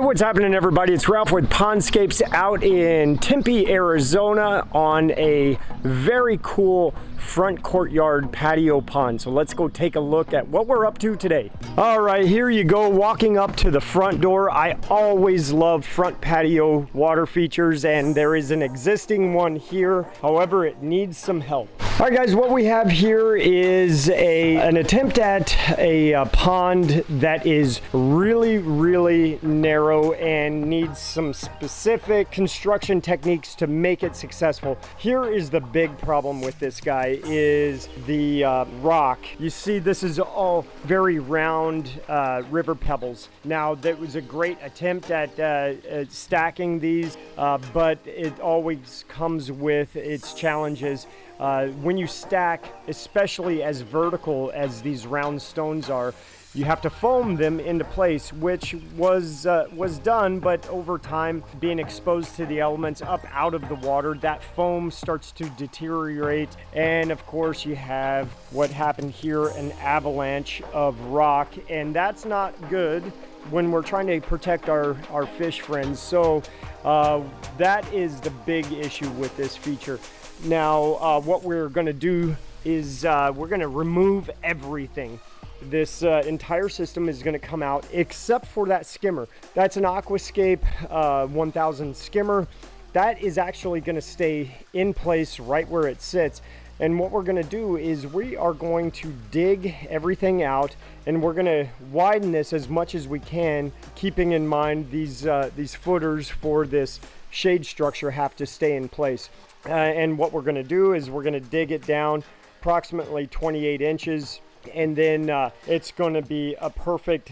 What's happening, everybody? It's Ralph with Pondscapes out in Tempe, Arizona on a very cool front courtyard patio pond. So let's go take a look at what we're up to today. All right, here you go, walking up to the front door. I always love front patio water features, and there is an existing one here. However, it needs some help. All right, guys, what we have here is an attempt at a pond that is really narrow and needs some specific construction techniques to make it successful. Here is the big problem with this guy is the rock. You see, this is all very round river pebbles. Now, that was a great attempt at stacking these, but it always comes with its challenges. When you stack, especially as vertical as these round stones are, you have to foam them into place, which was done, but over time, being exposed to the elements up out of the water, that foam starts to deteriorate. And of course, you have what happened here, an avalanche of rock, and that's not good when we're trying to protect our fish friends. So that is the big issue with this feature. Now, what we're going to do is we're going to remove everything. This entire system is going to come out except for that skimmer. That's an Aquascape 1000 skimmer. That is actually going to stay in place right where it sits. And what we're going to do is we are going to dig everything out, and we're going to widen this as much as we can, keeping in mind these footers for this shade structure have to stay in place. And what we're going to do is we're going to dig it down approximately 28 inches. And then it's going to be a perfect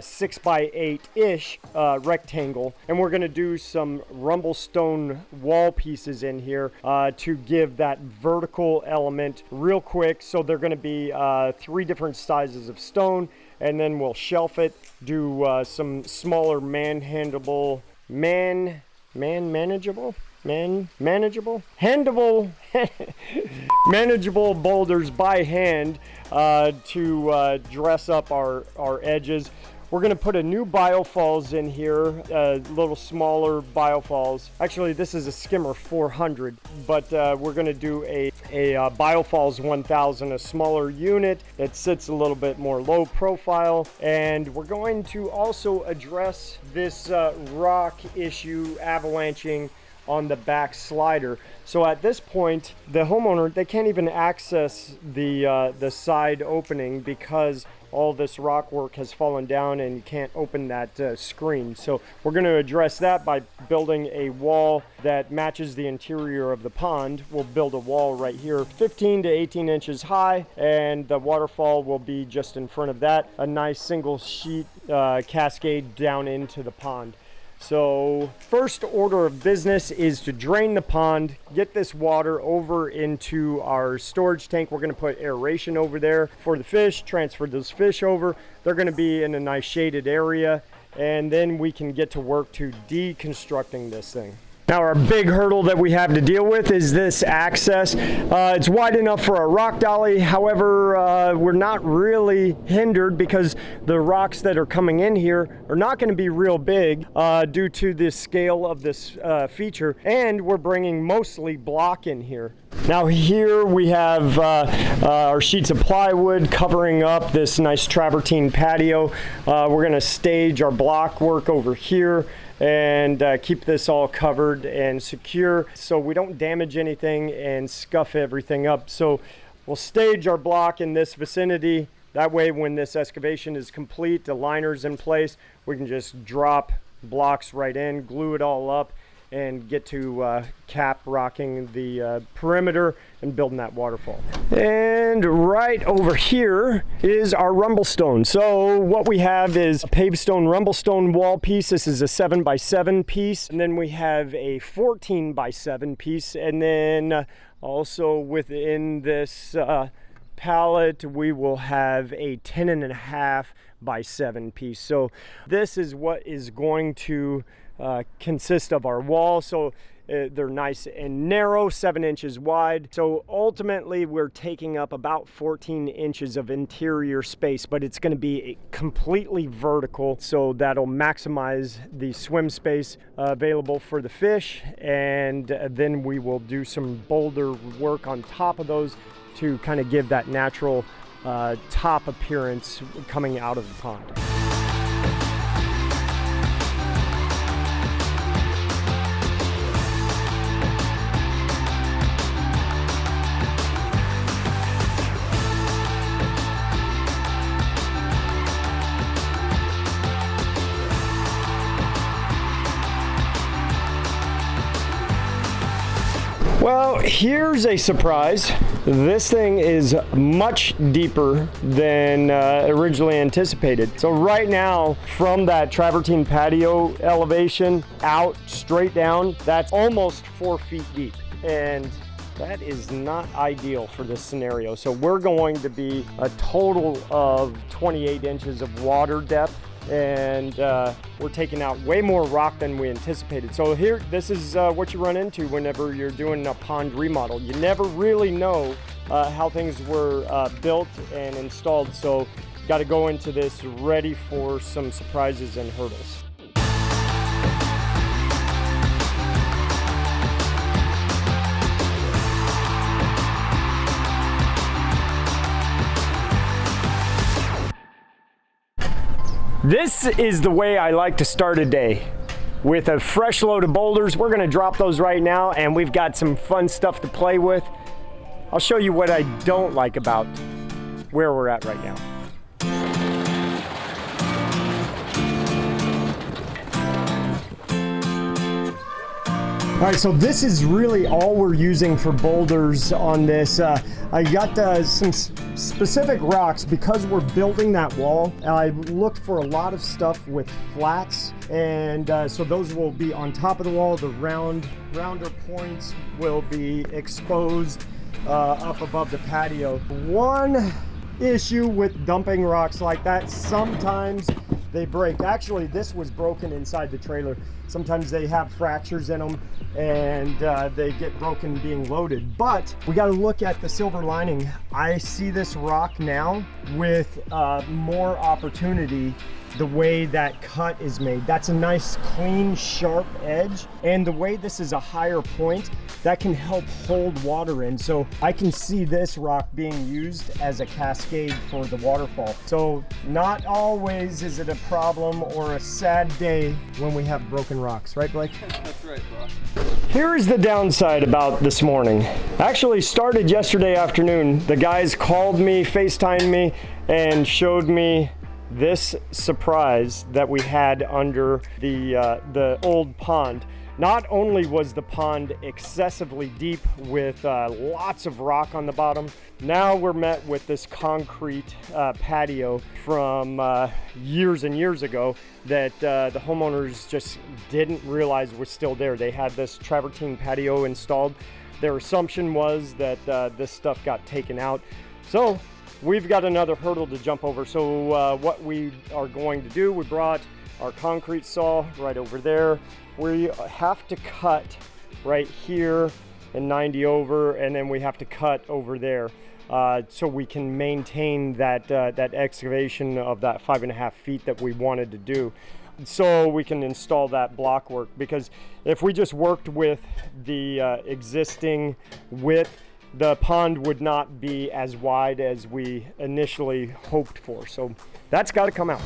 6 by 8-ish rectangle. And we're going to do some rumble stone wall pieces in here to give that vertical element real quick. So they're going to be 3 different sizes of stone. And then we'll shelf it, do some smaller manageable boulders by hand to dress up our edges. We're going to put a new biofalls in here, a little smaller biofalls. Actually, this is a skimmer 400, but we're going to do a biofalls 1000, a smaller unit that sits a little bit more low profile. And we're going to also address this rock issue, avalanching on the back slider. So at this point, the homeowner, they can't even access the side opening because all this rock work has fallen down and you can't open that screen. So we're going to address that by building a wall that matches the interior of the pond. We'll build a wall right here, 15 to 18 inches high, and the waterfall will be just in front of that, a nice single sheet cascade down into the pond. So first order of business is to drain the pond, get this water over into our storage tank. We're going to put aeration over there for the fish, transfer those fish over. They're going to be in a nice shaded area, and then we can get to work to deconstructing this thing. Now, our big hurdle that we have to deal with is this access. It's wide enough for a rock dolly. However, we're not really hindered because the rocks that are coming in here are not going to be real big due to the scale of this feature. And we're bringing mostly block in here. Now here we have our sheets of plywood covering up this nice travertine patio. We're going to stage our block work over here and keep this all covered and secure so we don't damage anything and scuff everything up. So we'll stage our block in this vicinity. That way, when this excavation is complete, the liner's in place, we can just drop blocks right in, glue it all up, and get to cap rocking the perimeter and building that waterfall. And right over here is our rumble stone. So what we have is a paved stone rumble stone wall piece. This is a 7 by 7 piece. And then we have a 14 by 7 piece. And then also within this pallet, we will have a 10.5 by 7 piece. So this is what is going to consist of our wall. So They're nice and narrow, 7 inches wide. So ultimately we're taking up about 14 inches of interior space, but it's going to be completely vertical. So that'll maximize the swim space available for the fish. And then we will do some boulder work on top of those to kind of give that natural top appearance coming out of the pond. Well, here's a surprise. This thing is much deeper than originally anticipated. So right now, from that travertine patio elevation out straight down, that's almost 4 feet deep. And that is not ideal for this scenario. So we're going to be a total of 28 inches of water depth. And we're taking out way more rock than we anticipated. So here, this is what you run into whenever you're doing a pond remodel. You never really know how things were built and installed. So you got to go into this ready for some surprises and hurdles. This is the way I like to start a day, with a fresh load of boulders. We're gonna drop those right now, and we've got some fun stuff to play with. I'll show you what I don't like about where we're at right now. All right, so this is really all we're using for boulders on this. I got some specific rocks because we're building that wall. I looked for a lot of stuff with flats, and so those will be on top of the wall. The rounder points will be exposed up above the patio. One issue with dumping rocks like that, sometimes they break. Actually, this was broken inside the trailer. Sometimes they have fractures in them and they get broken being loaded. But we got to look at the silver lining. I see this rock now with more opportunity the way that cut is made. That's a nice, clean, sharp edge. And the way this is a higher point, that can help hold water in. So I can see this rock being used as a cascade for the waterfall. So not always is it a problem or a sad day when we have broken rocks, right, Blake? That's right, bro. Here is the downside about this morning. Actually started yesterday afternoon. The guys called me, FaceTimed me, and showed me this surprise that we had under the old pond. Not only was the pond excessively deep with lots of rock on the bottom, now we're met with this concrete patio from years and years ago that the homeowners just didn't realize was still there. They had this travertine patio installed. Their assumption was that this stuff got taken out. So we've got another hurdle to jump over. So what we are going to do, we brought our concrete saw right over there. We have to cut right here and 90 over, and then we have to cut over there so we can maintain that excavation of that 5.5 feet that we wanted to do, so we can install that block work. Because if we just worked with the existing width, the pond would not be as wide as we initially hoped for. So that's got to come out.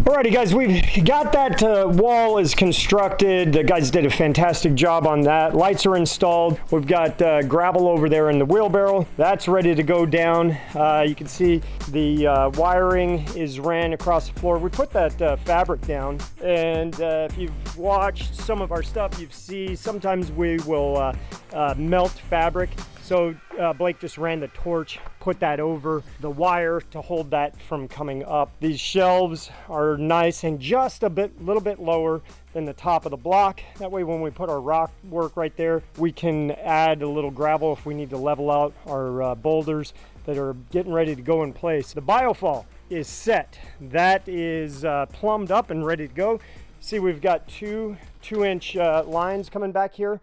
Alrighty guys, we've got that wall is constructed. The guys did a fantastic job on that. Lights are installed. We've got gravel over there in the wheelbarrow. That's ready to go down. You can see the wiring is ran across the floor. We put that fabric down, and if you've watched some of our stuff, you see sometimes we will melt fabric. So Blake just ran the torch, put that over the wire to hold that from coming up. These shelves are nice and just a little bit lower than the top of the block. That way when we put our rock work right there, we can add a little gravel if we need to level out our boulders that are getting ready to go in place. The biofall is set. That is plumbed up and ready to go. See, we've got two 2-inch lines coming back here.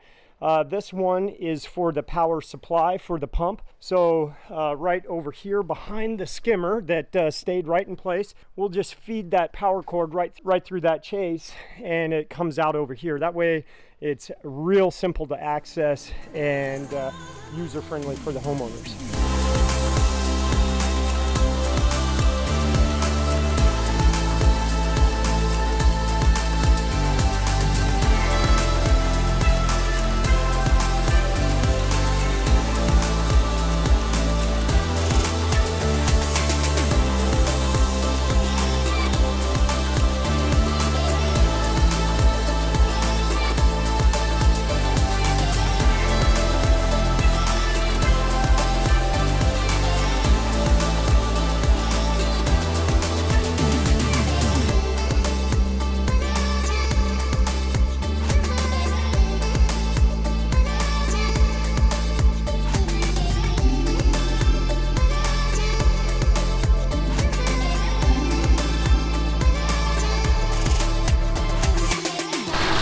This one is for the power supply for the pump. So right over here behind the skimmer that stayed right in place, we'll just feed that power cord right through that chase, and it comes out over here. That way it's real simple to access and user-friendly for the homeowners.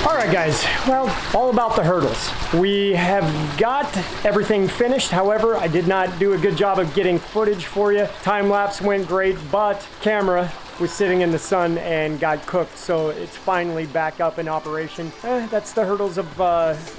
Alright guys, well, all about the hurdles. We have got everything finished. However, I did not do a good job of getting footage for you. Time lapse went great, but camera was sitting in the sun and got cooked, so it's finally back up in operation. That's the hurdles of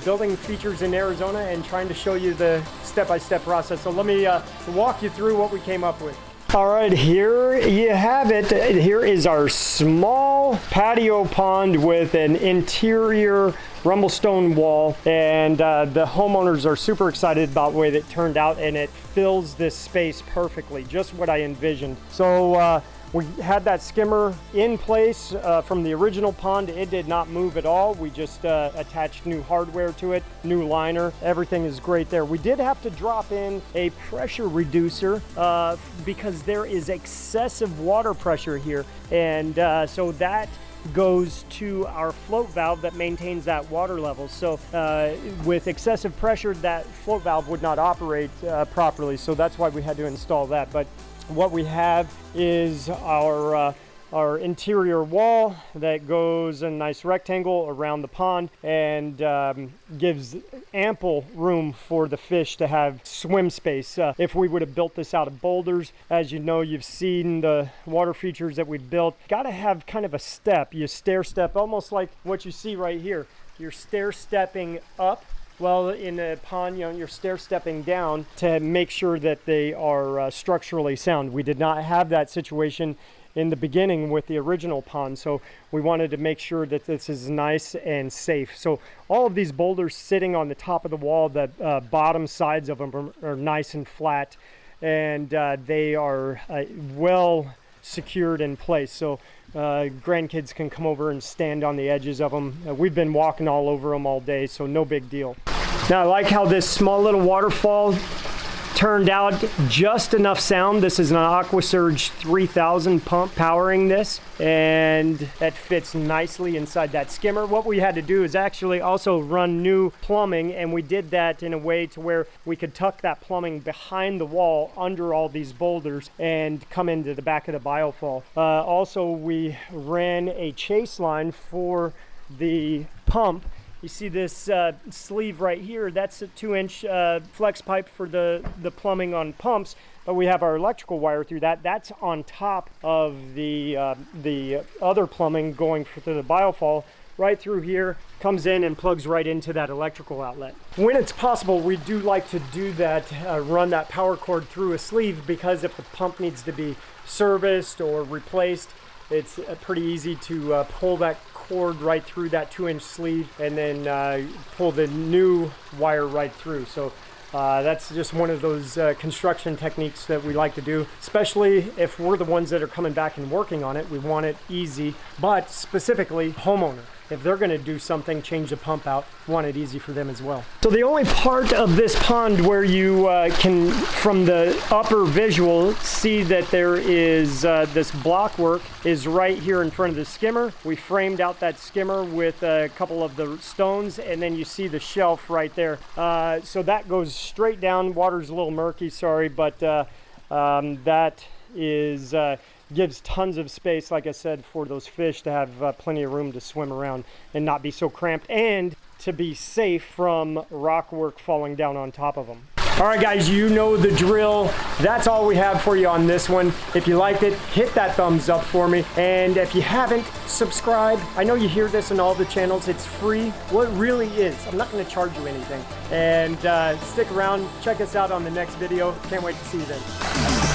building features in Arizona and trying to show you the step-by-step process. So let me walk you through what we came up with. All right, here you have it. Here is our small patio pond with an interior rumblestone wall, and the homeowners are super excited about the way that it turned out, and it fills this space perfectly, just what I envisioned. So we had that skimmer in place from the original pond. It did not move at all. We just attached new hardware to it, new liner. Everything is great there. We did have to drop in a pressure reducer because there is excessive water pressure here. And so that goes to our float valve that maintains that water level. So with excessive pressure, that float valve would not operate properly. So that's why we had to install that. But what we have is our interior wall that goes a nice rectangle around the pond and gives ample room for the fish to have swim space. If we would have built this out of boulders, as you know, you've seen the water features that we've built, got to have kind of a step. You stair step, almost like what you see right here. You're stair stepping up. Well, in a pond, you know, you're stair stepping down to make sure that they are structurally sound. We did not have that situation in the beginning with the original pond, so we wanted to make sure that this is nice and safe. So all of these boulders sitting on the top of the wall, the bottom sides of them are nice and flat, and they are well secured in place. So grandkids can come over and stand on the edges of them. We've been walking all over them all day, so no big deal. Now I like how this small little waterfall turned out just enough sound. This is an AquaSurge 3000 pump powering this, and that fits nicely inside that skimmer. What we had to do is actually also run new plumbing, and we did that in a way to where we could tuck that plumbing behind the wall under all these boulders and come into the back of the biofall. Also, we ran a chase line for the pump. You see this sleeve right here, that's a 2-inch flex pipe for the plumbing on pumps, but we have our electrical wire through that. That's on top of the other plumbing going through the biofall. Right through here, comes in and plugs right into that electrical outlet. When it's possible, we do like to do that, run that power cord through a sleeve, because if the pump needs to be serviced or replaced, It's pretty easy to pull that cord right through that 2-inch sleeve and then pull the new wire right through. So that's just one of those construction techniques that we like to do, especially if we're the ones that are coming back and working on it. We want it easy, but specifically homeowner. If they're going to do something, change the pump out, want it easy for them as well. So the only part of this pond where you can, from the upper visual, see that there is this block work is right here in front of the skimmer. We framed out that skimmer with a couple of the stones, and then you see the shelf right there. So that goes straight down. Water's a little murky, sorry, but that is gives tons of space, like I said, for those fish to have plenty of room to swim around and not be so cramped, and to be safe from rock work falling down on top of them. All right, guys, you know the drill. That's all we have for you on this one. If you liked it, hit that thumbs up for me. And if you haven't, subscribe. I know you hear this in all the channels. It's free. Well, it really is. I'm not going to charge you anything. And stick around. Check us out on the next video. Can't wait to see you then.